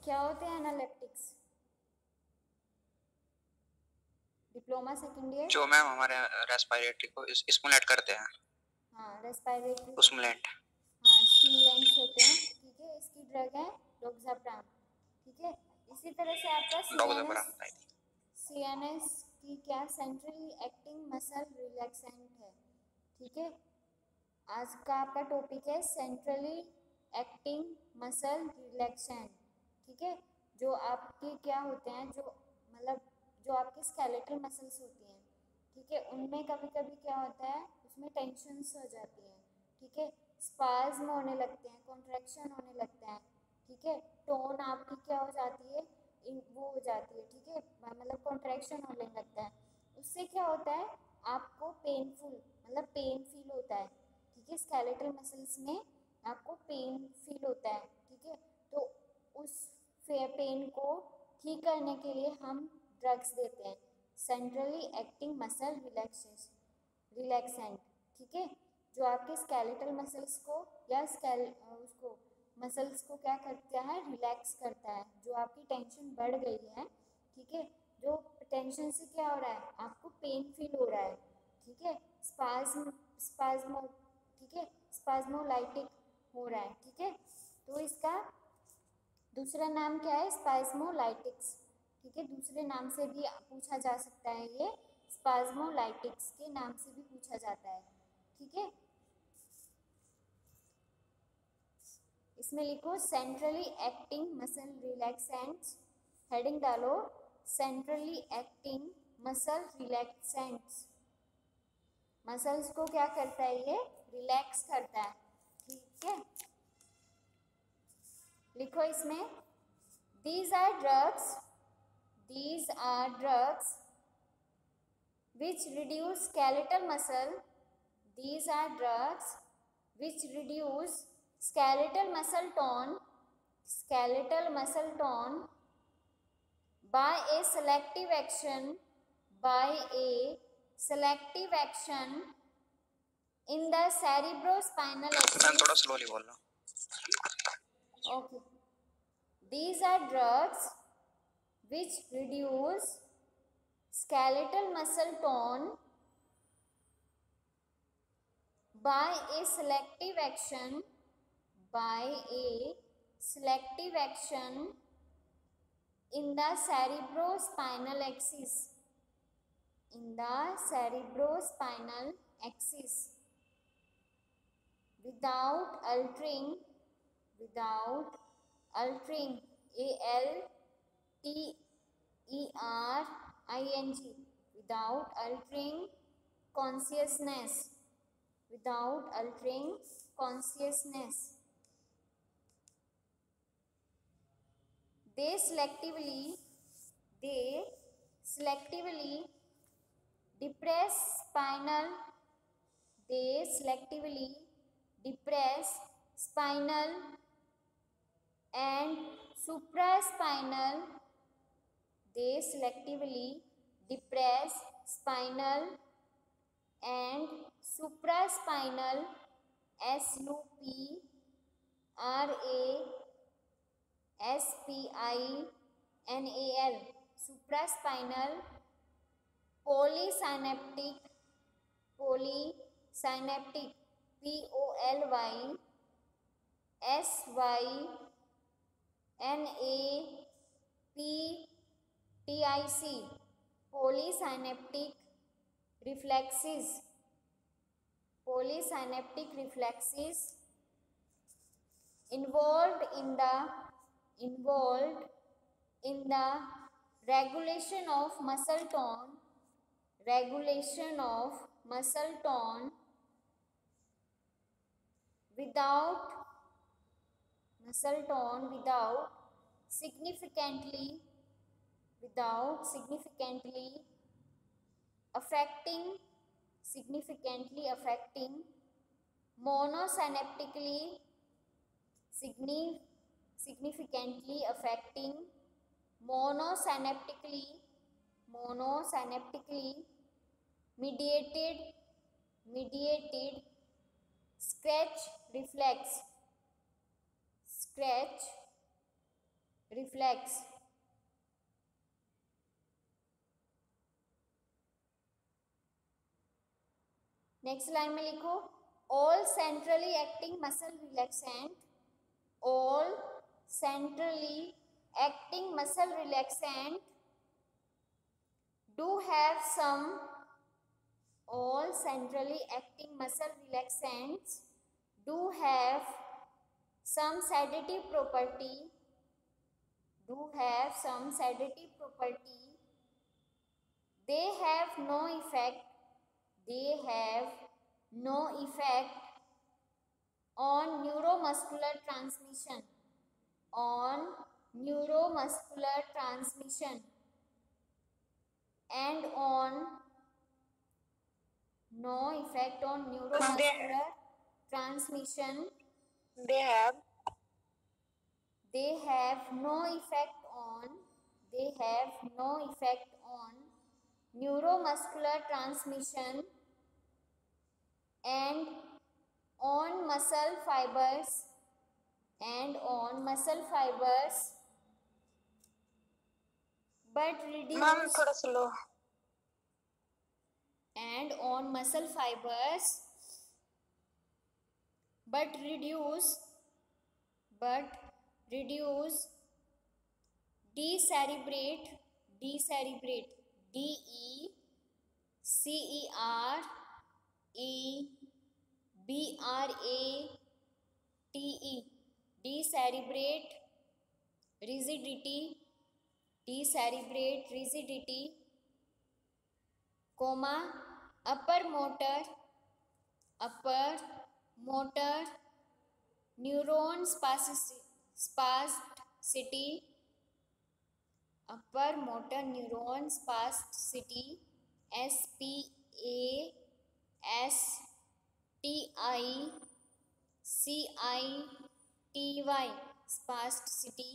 क्या होते हैं एनालिप्टिक्स? Diploma second year. जो मैम हमारे रेस्पिरेटरी को स्टिमुलेट करते हैं। हाँ, रेस्पिरेटरी स्टिमुलेंट। हाँ, स्टिमुलेंट्स होते हैं। ठीक है, इसकी ड्रग है डोक्साप्राम। ठीक है, इसी तरह से आपका सीएनएस की क्या सेंट्रली एक्टिंग मसल रिलैक्सेंट है। ठीक है, आज का आपका टॉपिक है सेंट्रली एक्टिंग मसल रिलैक्सेंट। ठीक है, जो आपके क्या होते हैं, जो मतलब जो आपकी स्केलेटल मसल्स होती हैं, ठीक है, उनमें कभी कभी क्या होता है, उसमें टेंशन्स हो जाती हैं। ठीक है, स्पाज्म होने लगते हैं, कॉन्ट्रैक्शन होने लगता है। ठीक है, टोन आपकी क्या हो जाती है, वो हो जाती है। ठीक है, मतलब कॉन्ट्रैक्शन होने लगता है। उससे क्या होता है, आपको पेनफुल मतलब पेन फील होता है। ठीक है, स्केलेटल मसल्स में आपको पेन फील होता है। ठीक है, तो उस पेन को ठीक करने के लिए हम ड्रग्स देते हैं, सेंट्रली एक्टिंग मसल रिलैक्सेंट। ठीक है, जो आपके स्केलेटल मसल्स को या उसको मसल्स को क्या करता है, रिलैक्स करता है। जो आपकी टेंशन बढ़ गई है, ठीक है, जो टेंशन से क्या हो रहा है, आपको पेन फील हो रहा है। ठीक है, स्पाज्मो ठीक है, स्पाज्मोलाइटिक हो रहा है। ठीक है, तो इसका दूसरा नाम क्या है, स्पाज्मोलाइटिक्स। ठीक है, दूसरे नाम से भी पूछा जा सकता है, ये स्पाज्मोलाइटिक्स के नाम से भी पूछा जाता है। ठीक है, इसमें लिखो centrally acting muscle relaxants, heading डालो centrally acting muscle relaxants. Muscles को क्या करता है, ये रिलैक्स करता है। ठीक है, लिखो इसमें these are drugs which reduce skeletal muscle. These are drugs which reduce skeletal muscle tone by a selective action in the cerebrospinal axis. Ma'am थोड़ा स्लोली बोलना। Okay. These are drugs which reduce skeletal muscle tone by a selective action in the cerebrospinal axis without altering without altering consciousness. They selectively depress spinal and supraspinal. They selectively depress spinal and supraspinal supraspinal supraspinal polysynaptic polysynaptic polysynaptic reflexes involved in the regulation of muscle tone without significantly affecting monosynaptically significantly affecting monosynaptically mediated scratch reflex. Next line में लिखो, all centrally acting muscle relaxant, all centrally acting muscle relaxant do have some, all centrally acting muscle relaxants do have some sedative property, do have some sedative property, they have no effect, they have no effect on neuromuscular transmission, on neuromuscular transmission and on no effect on neuromuscular transmission, they have no effect on, they have no effect on neuromuscular transmission and on muscle fibers, and on muscle fibers, but reduce, ma'am थोड़ा slow, and on muscle fibers but reduce decerebrate, decerebrate, DECEREBRATE, decerebrate rigidity, decerebrate rigidity, comma upper motor neuron spasticity, upper motor neuron spasticity, SPASTICITY, spasticity,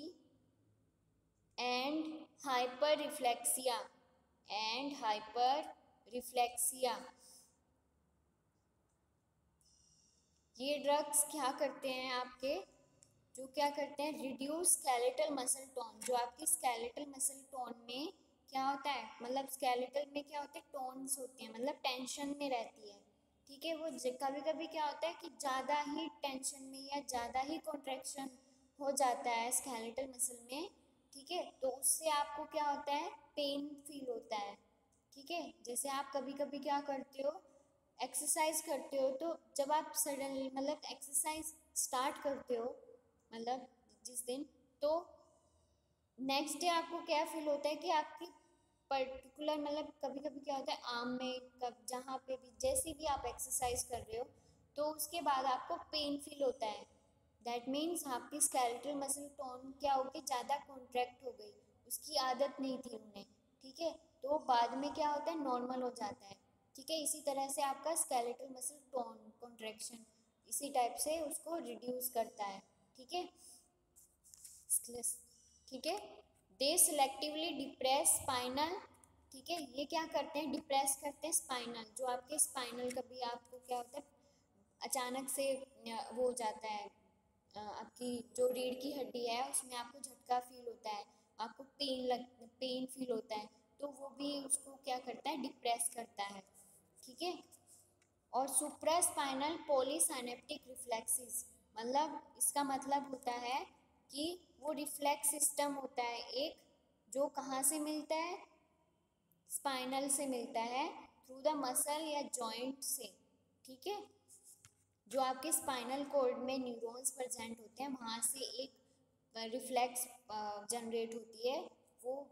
and hyperreflexia, ये drugs क्या करते हैं आपके, जो क्या करते हैं, रिड्यूस स्केलेटल मसल टोन, जो आपकी स्केलेटल मसल टोन में क्या होता है, मतलब स्केलेटल में क्या होते हैं, टोन्स होते हैं, मतलब टेंशन में रहती है, ठीक है। वो कभी कभी क्या होता है कि ज़्यादा ही टेंशन में या ज़्यादा ही कॉन्ट्रैक्शन हो जाता है स्केलेटल मसल में, ठीक है, तो उससे आपको क्या होता है, पेन फील होता है, ठीक है। जैसे आप कभी कभी क्या करते हो, एक्सरसाइज करते हो, तो जब आप सडनली मतलब एक्सरसाइज स्टार्ट करते हो, मतलब जिस दिन, तो नेक्स्ट डे आपको क्या फील होता है कि आपकी पर्टिकुलर, मतलब कभी कभी क्या होता है आर्म में, कब जहाँ पे भी जैसी भी आप एक्सरसाइज कर रहे हो, तो उसके बाद आपको पेन फील होता है, दैट मीन्स आपकी स्केलेटल मसल टोन क्या होगी, ज़्यादा कॉन्ट्रैक्ट हो गई, उसकी आदत नहीं थी उन्हें, ठीक है, तो बाद में क्या होता है, नॉर्मल हो जाता है, ठीक है। इसी तरह से आपका स्केलेटल मसल टोन कॉन्ट्रैक्शन इसी टाइप से उसको रिड्यूस करता है, ठीक है, ठीक है। दे सिलेक्टिवली डिप्रेस स्पाइनल, ठीक है, ये क्या करते हैं, डिप्रेस करते हैं स्पाइनल, जो आपके स्पाइनल, कभी आपको क्या होता है अचानक से वो हो जाता है, आपकी जो रीढ़ की हड्डी है उसमें आपको झटका फील होता है, आपको पेन फील होता है, तो वो भी उसको क्या करता है, डिप्रेस करता है, ठीक है। और सुप्रास्पाइनल पॉलीसिनेप्टिक रिफ्लेक्सेस, मतलब इसका मतलब होता है कि वो रिफ्लेक्स सिस्टम होता है एक, जो कहाँ से मिलता है, स्पाइनल से मिलता है, थ्रू द मसल या जॉइंट से, ठीक है। जो आपके स्पाइनल कॉर्ड में न्यूरॉन्स प्रेजेंट होते हैं, वहाँ से एक रिफ्लेक्स जनरेट होती है, वो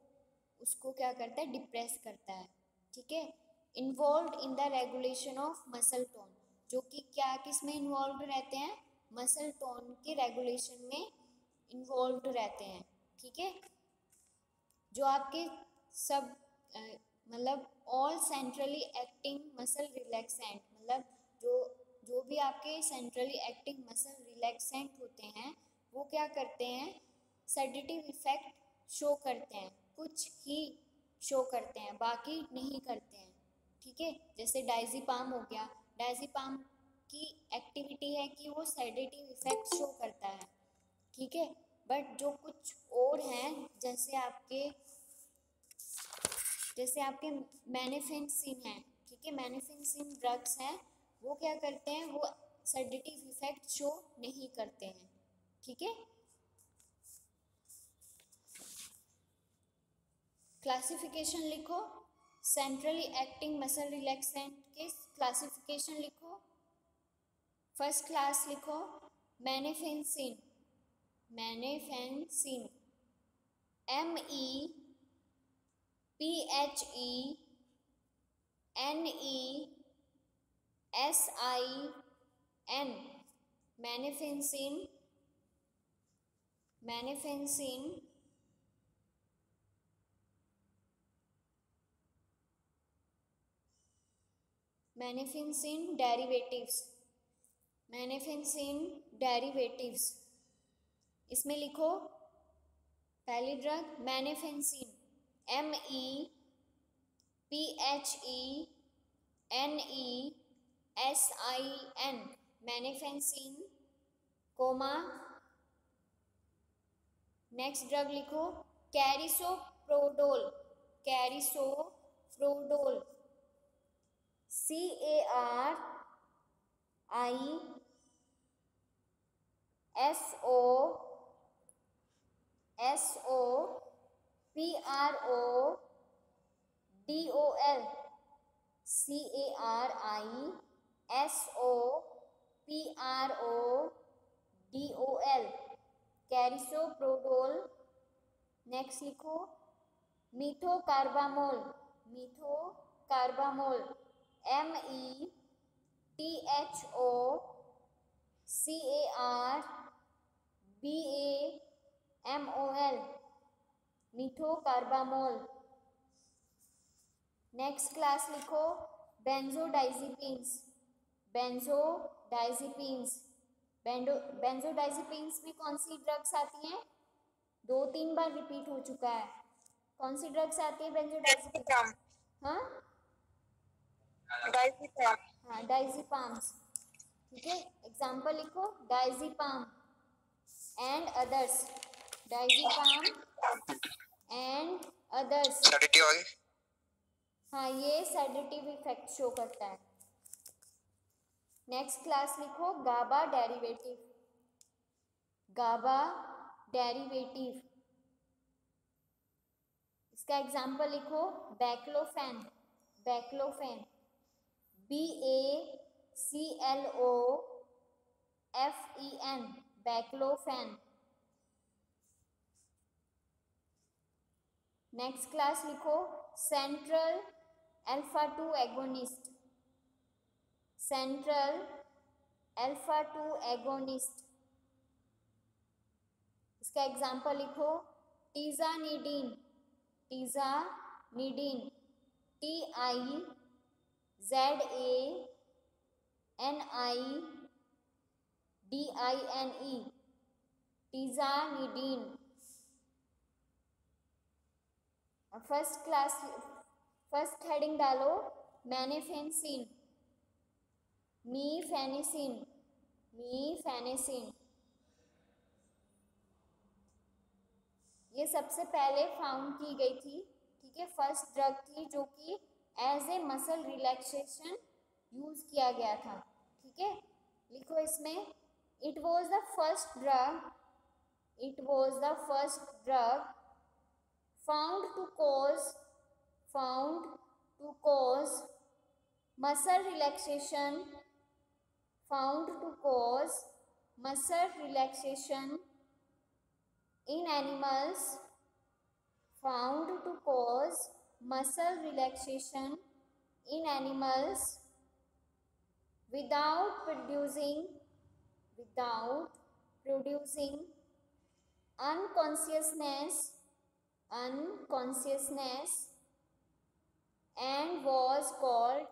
उसको क्या करता है, डिप्रेस करता है, ठीक है। Involve in the regulation of muscle tone, जो कि क्या किस में इन्वॉल्व रहते हैं, मसल टोन के रेगुलेशन में इन्वॉल्व रहते हैं, ठीक है। जो आपके सब मतलब all centrally acting muscle relaxant, मतलब जो भी आपके सेंट्रली एक्टिंग मसल रिलैक्सेंट होते हैं, वो क्या करते हैं, सेडेटिव इफेक्ट शो करते हैं, कुछ ही शो करते हैं, बाकी नहीं करते हैं, ठीक है। जैसे डायज़ेपाम हो गया, डायज़ेपाम की एक्टिविटी है कि वो सेडेटिव इफेक्ट शो करता है, ठीक है, बट जो कुछ और हैं जैसे आपके मैनिफेंसिन है, ठीक है, मैनिफेंसिन ड्रग्स हैं, वो क्या करते हैं, वो सेडेटिव इफेक्ट शो नहीं करते हैं, ठीक है। क्लासिफिकेशन लिखो, सेंट्रली एक्टिंग मसल रिलैक्सेंट के क्लासिफिकेशन लिखो। फर्स्ट क्लास लिखो, मैनिफेंसिन, MEPHENSIN, मैनिफेंसिन डेरिवेटिव्स, इसमें लिखो पहली drug mephenesin, MEPHENSIN, mephenesin, comma. Next drug लिखो कैरिसोप्रोडोल, CARISOPRODOL, कैरिसोप्रोडोल। नेक्स्ट लिखो methocarbamol, METHOCARBAMOL, methocarbamol. Next class लिखो बेंजोडाइजिपीन्स में कौन सी ड्रग्स आती हैं, 2-3 बार रिपीट हो चुका है। कौन सी ड्रग्स आती है बेंजोडाइजिपीन? हाँ, डाइजिपाम्स, ठीक है। एग्जाम्पल लिखो डाइजिपाम एंड अदर्स, सेडेटिव आगे। हाँ, ये सेडेटिव इफेक्ट शो करता है। नेक्स्ट क्लास लिखो गाबा डेरिवेटिव, इसका एग्जाम्पल लिखो baclofen, BACLOFEN। Baclofen. Next class लिखो सेंट्रल अल्फा 2 एगोनिस्ट, इसका एग्जाम्पल लिखो टीजानिडीन, TIZANIDINE, टीजानिडीन। फर्स्ट हेडिंग डालो मैनिफेंसिन, मीफेनेसिन। ये सबसे पहले फाउंड की गई थी, ठीक है, फर्स्ट ड्रग थी जो कि as a muscle relaxation use किया गया था, ठीक है। लिखो इसमें it was the first drug found to cause muscle relaxation in animals, without producing unconsciousness and was called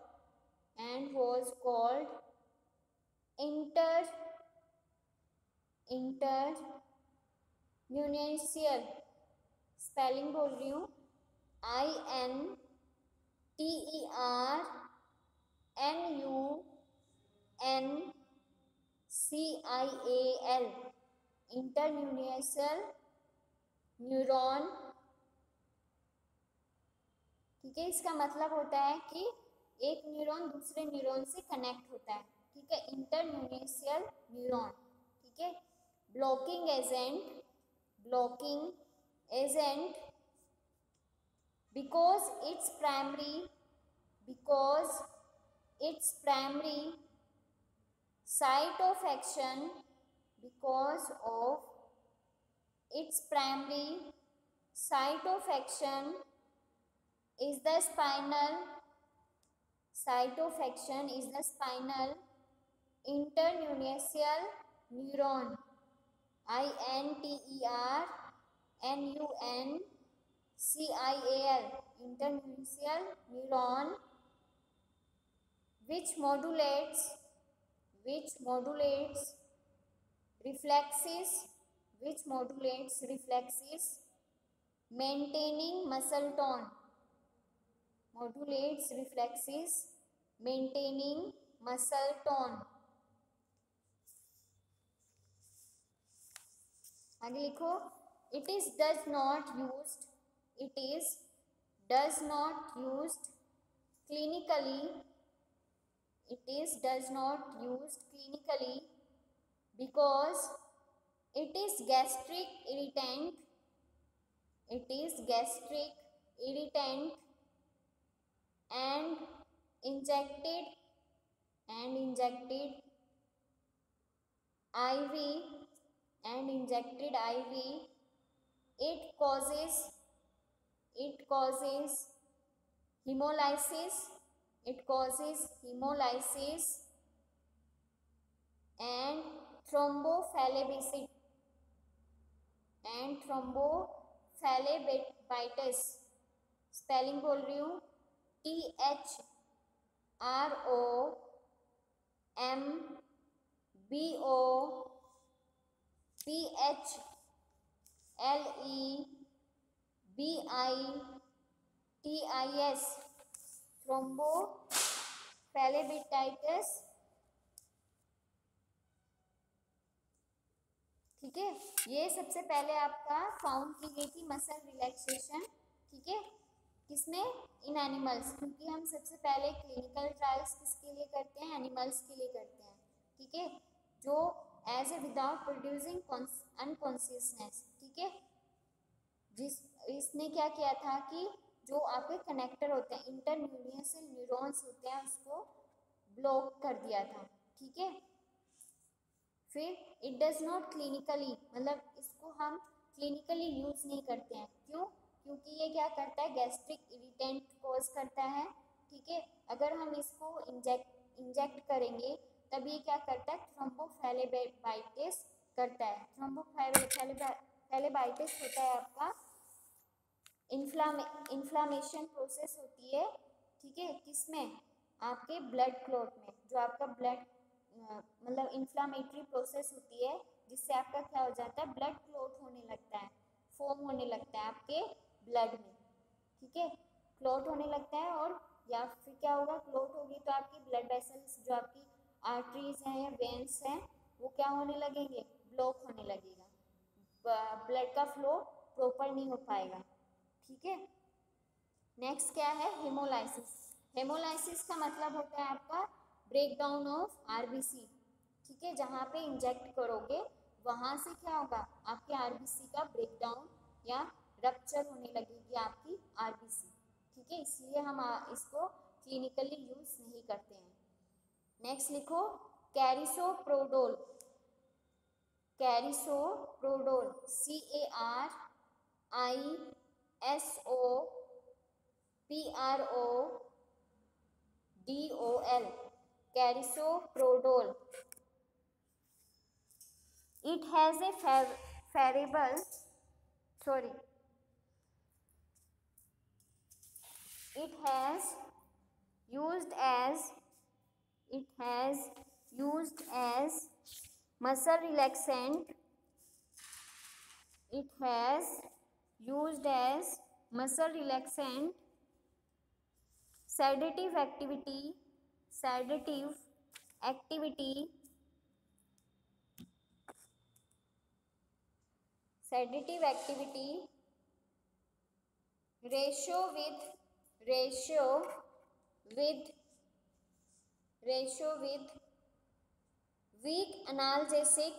internuncial, spelling बोल रही हूँ, INTERNUNCIAL, internuncial neuron ठीक है, इसका मतलब होता है कि एक न्यूरॉन दूसरे न्यूरॉन से कनेक्ट होता है, ठीक है, इंटरन्यूक्लियल न्यूरॉन, ठीक है। Blocking agent, blocking agent because its primary site of action, because of its primary site of action is the spinal internuclear neuron, INTERNUNCIAL, internuclear neuron, which modulates reflexes, maintaining muscle tone, modulates reflexes maintaining muscle tone। आगे लिखो, it is does not used clinically, because it is gastric irritant and injected IV, it causes hemolysis, and thrombophlebitis, spelling बोल रही हूँ, THROMBOPHLEBITIS, थ्रोम्बोफेलेबिटाइटिस, ठीक है। ये सबसे पहले आपका फाउंड की गई थी मसल रिलैक्सेशन, ठीक है, किसमें, इन एनिमल्स, क्योंकि हम सबसे पहले क्लिनिकल ट्रायल्स किसके लिए करते हैं, एनिमल्स के लिए करते हैं, ठीक है, जो as a without producing unconsciousness, ठीक है, इसने क्या किया था कि जो आपके कनेक्टर होते हैं, इंटरन्यूक्लियल न्यूरॉन्स होते हैं, उसको ब्लॉक कर दिया था, ठीक है। फिर इट डज नॉट क्लिनिकली, मतलब इसको हम क्लिनिकली यूज नहीं करते हैं, क्यों, क्योंकि ये क्या करता है, गैस्ट्रिक इरिटेंट कॉज करता है, ठीक है। अगर हम इसको इंजेक्ट करेंगे तब ये क्या करता है, थ्रोम्बोफेलेबाइटिस करता है। थ्रोम्बोफेलेबाइटिस होता है आपका इन्फ्लामेशन प्रोसेस होती है, ठीक है, किसमें, आपके ब्लड क्लॉट में, जो आपका ब्लड मतलब इन्फ्लामेटरी प्रोसेस होती है, जिससे आपका क्या हो जाता है, ब्लड क्लॉट होने लगता है, फॉर्म होने लगता है आपके ब्लड में, ठीक है, क्लॉट होने लगता है। और या फिर क्या होगा, क्लॉट होगी तो आपकी ब्लड वेसल्स, जो आपकी आर्टरीज हैं या वेन्स हैं, वो क्या होने लगेंगे, ब्लॉक होने लगेगा, ब्लड का फ्लो प्रॉपर नहीं हो पाएगा, ठीक है। नेक्स्ट क्या है, हेमोलाइसिस। हेमोलाइसिस का मतलब होता है आपका ब्रेक डाउन ऑफ आरबीसी, ठीक है, जहाँ पे इंजेक्ट करोगे वहाँ से क्या होगा, आपके आरबीसी का ब्रेक डाउन या रप्चर होने लगेगी आपकी आरबीसी, ठीक है, इसलिए हम इसको क्लिनिकली यूज नहीं करते हैं। नेक्स्ट लिखो, carisoprodol, CARISOPRODOL, carisoprodol. It has a variable, sorry, it has used as muscle relaxant, sedative activity, ratio with ratio with weak analgesic,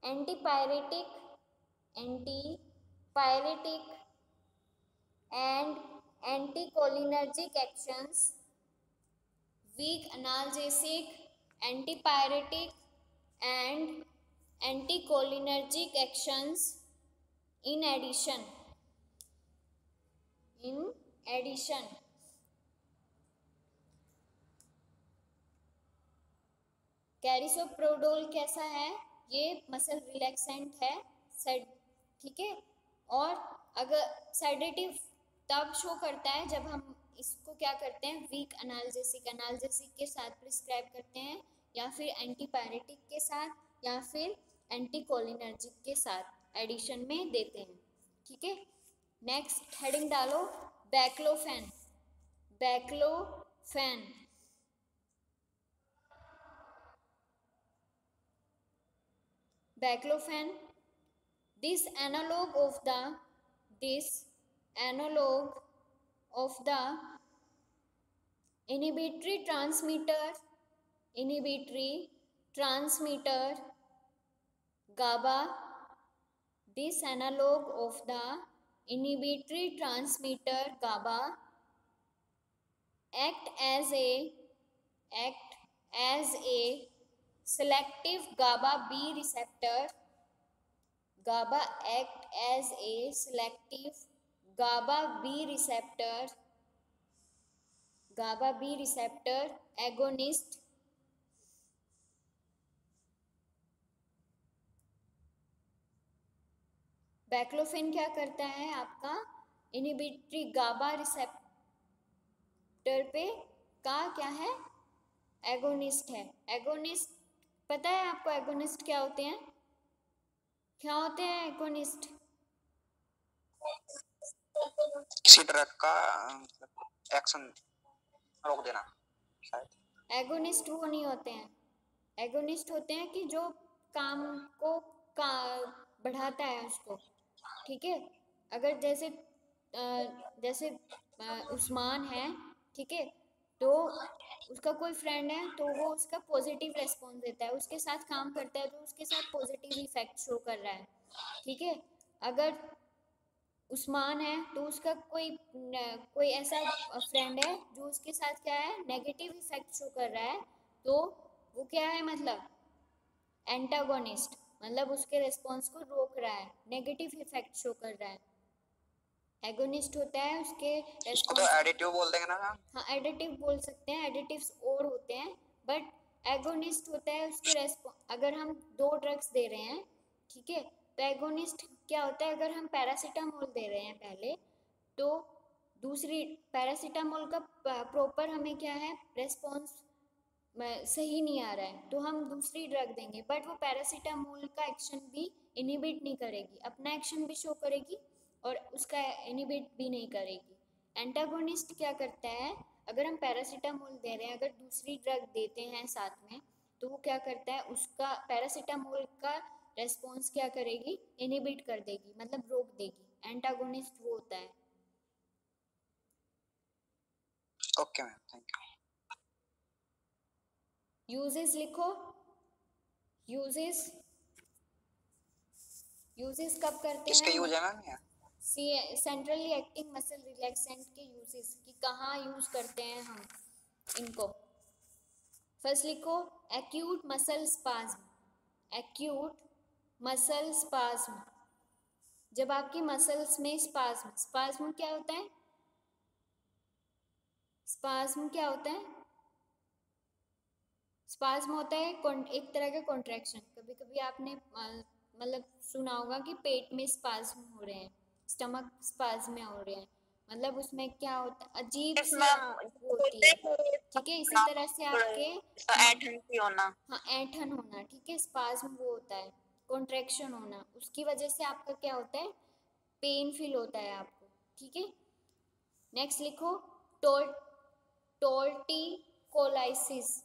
antipyretic, and anticholinergic actions, weak analgesic, antipyretic and anticholinergic actions. In addition, carisoprodol कैसा है? ये muscle relaxant है, ठीक है। और अगर sedative तब show करता है जब हम इसको क्या करते हैं, वीक एनाल्जेसिक के साथ प्रिस्क्राइब करते हैं, या फिर एंटीपायरेटिक के साथ, या फिर एंटीकोलिनर्जिक के साथ एडिशन में देते हैं, ठीक है। नेक्स्ट हेडिंग डालो, baclofen. This analog of the inhibitory transmitter GABA. This analog of the inhibitory transmitter GABA act as a selective GABA B receptor. GABA act as a selective GABA B receptor agonist baclofen क्या करता है आपका, inhibitory गाबा receptor पे का क्या है, agonist है। Agonist पता है आपको, एगोनिस्ट क्या होते हैं? एगोनिस्ट किसी ड्रग का एक्शन रोक देना शायद। एगोनिस्ट वो नहीं होते हैं, एगोनिस्ट होते हैं कि जो काम को बढ़ाता है उसको, ठीक है। अगर जैसे उस्मान है, ठीक है, तो उसका कोई फ्रेंड है तो वो उसका पॉजिटिव रेस्पॉन्स देता है, उसके साथ काम करता है तो उसके साथ पॉजिटिव इफेक्ट शो कर रहा है, ठीक है। अगर उस्मान है तो उसका कोई ऐसा फ्रेंड है जो उसके साथ क्या है, नेगेटिव इफेक्ट शो कर रहा है, तो वो क्या है, मतलब एंटागोनिस्ट, मतलब उसके रेस्पॉन्स को रोक रहा है, नेगेटिव इफेक्ट शो कर रहा है। एगोनिस्ट होता है उसके रेस्पॉन्स, तो एडिटिव बोल देंगे ना। हाँ, एडिटिव बोल सकते हैं, एडिटिव्स और होते हैं, बट एगोनिस्ट होता है उसके अगर हम 2 ड्रग्स दे रहे हैं, ठीक है, तो एगोनिस्ट क्या होता है, अगर हम पैरासीटामोल दे रहे हैं पहले, तो दूसरी पैरासीटामोल का प्रॉपर हमें क्या है, रेस्पॉन्स सही नहीं आ रहा है, तो हम दूसरी ड्रग देंगे, बट वो पैरासीटामोल का एक्शन भी इनिबिट नहीं करेगी, अपना एक्शन भी शो करेगी और उसका इनिबिट भी नहीं करेगी। एंटागोनिस्ट क्या करता है, अगर हम पैरासीटामोल दे रहे हैं, अगर दूसरी ड्रग देते हैं साथ में, तो वो क्या करता है, उसका पैरासीटामोल का रेस्पॉन्स क्या करेगी, इनिबिट कर देगी, मतलब रोक देगी। एंटागोनिस्ट वो होता है। Okay ma'am, thank you. Uses लिखो, यूजेस कब करते हैं? किसके यूज है ma'am? Centrally acting muscle relaxant के यूजेस कि कहाँ यूज करते हैं हम इनको। फर्स्ट लिखो, एक्यूट मसल स्पाज्म, जब आपकी मसल्स में स्पाज्म क्या होता है, स्पाज्म होता है एक तरह का कॉन्ट्रैक्शन। कभी कभी आपने मतलब सुना होगा कि पेट में स्पाज्म हो रहे हैं, स्टमक स्पाज्म में हो रहे हैं, मतलब उसमें क्या होता है, अजीब सी होती है, ठीक है। इसी तरह से आपके ऐंठन होना, ठीक है, स्पाज्म वो होता है, कॉन्ट्रैक्शन होना, उसकी वजह से आपका क्या होता है, पेन फील होता है आपको, ठीक है। नेक्स्ट लिखो, टॉर्टिकोलाइसिस,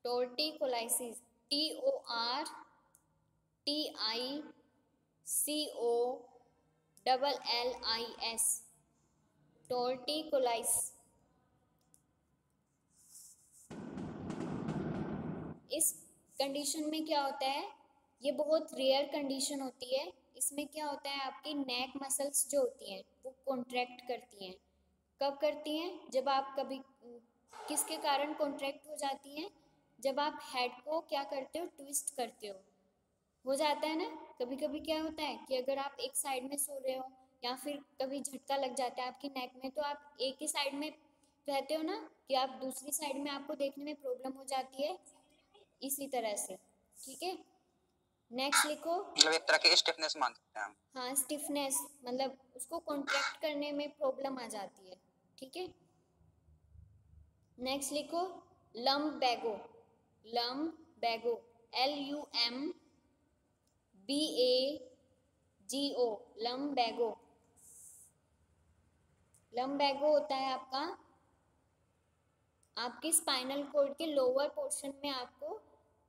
टॉर्टिकोलाइसिस, TICOLLIS, टॉर्टिकोलाइस। इस कंडीशन में क्या होता है, ये बहुत रेयर कंडीशन होती है। इसमें क्या होता है, आपकी नेक मसल्स जो होती हैं वो कॉन्ट्रैक्ट करती हैं। कब करती हैं, जब आप कभी, किसके कारण कॉन्ट्रैक्ट हो जाती हैं, जब आप हेड को क्या करते हो, ट्विस्ट करते हो जाता है ना। कभी कभी क्या होता है कि अगर आप एक साइड में सो रहे हो या फिर कभी झटका लग जाता है आपकी नेक में, तो आप एक ही साइड में रहते हो ना, कि आप दूसरी साइड में आपको देखने में प्रॉब्लम हो जाती है, इसी तरह से। ठीक है, नेक्स्ट लिखो। मतलब एक तरह की स्टिफनेस मान सकते हैं हम। हाँ, स्टिफनेस मतलब उसको कॉन्ट्रैक्ट करने में प्रॉब्लम आ जाती है। ठीक है, नेक्स्ट लिखो लम्बैगो। लम्बैगो, LUMBAGO, लम्बैगो। लम्बैगो होता है आपके स्पाइनल कॉर्ड के लोअर पोर्शन में आपको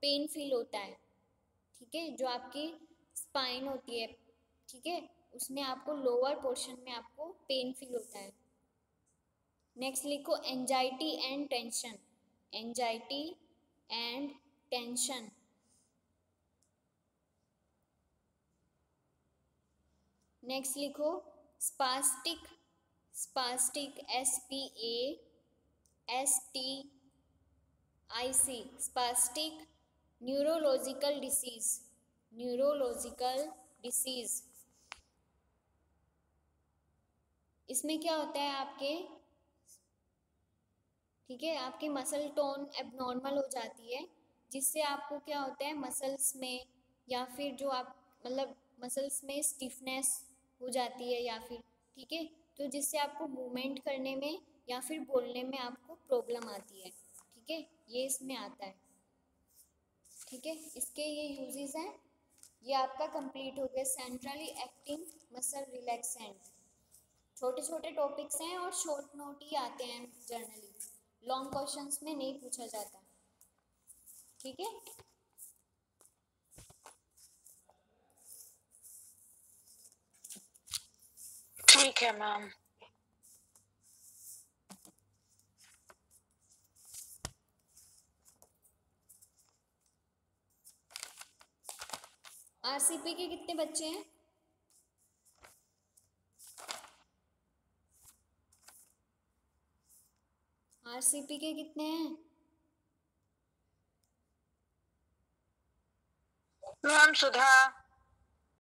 पेन फील होता है। ठीक है, जो आपकी स्पाइन होती है, ठीक है, उसमें आपको लोअर पोर्शन में आपको पेन फील होता है। नेक्स्ट लिखो anxiety and tension. Anxiety and tension. Next लिखो spastic. Spastic, SPASTIC, spastic neurological disease. Neurological disease, इसमें क्या होता है आपके, ठीक है, आपकी मसल टोन एबनॉर्मल हो जाती है, जिससे आपको क्या होता है, मसल्स में या फिर जो आप मतलब मसल्स में स्टिफनेस हो जाती है, या फिर, ठीक है, तो जिससे आपको मूवमेंट करने में या फिर बोलने में आपको प्रॉब्लम आती है। ठीक है, ये इसमें आता है। ठीक है, इसके ये यूजेस हैं। ये आपका कंप्लीट हो गया सेंट्रली एक्टिंग मसल रिलैक्सेंट। छोटे छोटे टॉपिक्स हैं और शॉर्ट नोट ही आते हैं जनरली, लॉन्ग क्वेश्चंस में नहीं पूछा जाता। ठीक है, ठीक है मैम। RCP के कितने बच्चे हैं? RCP के कितने हैं? मैम सुधा।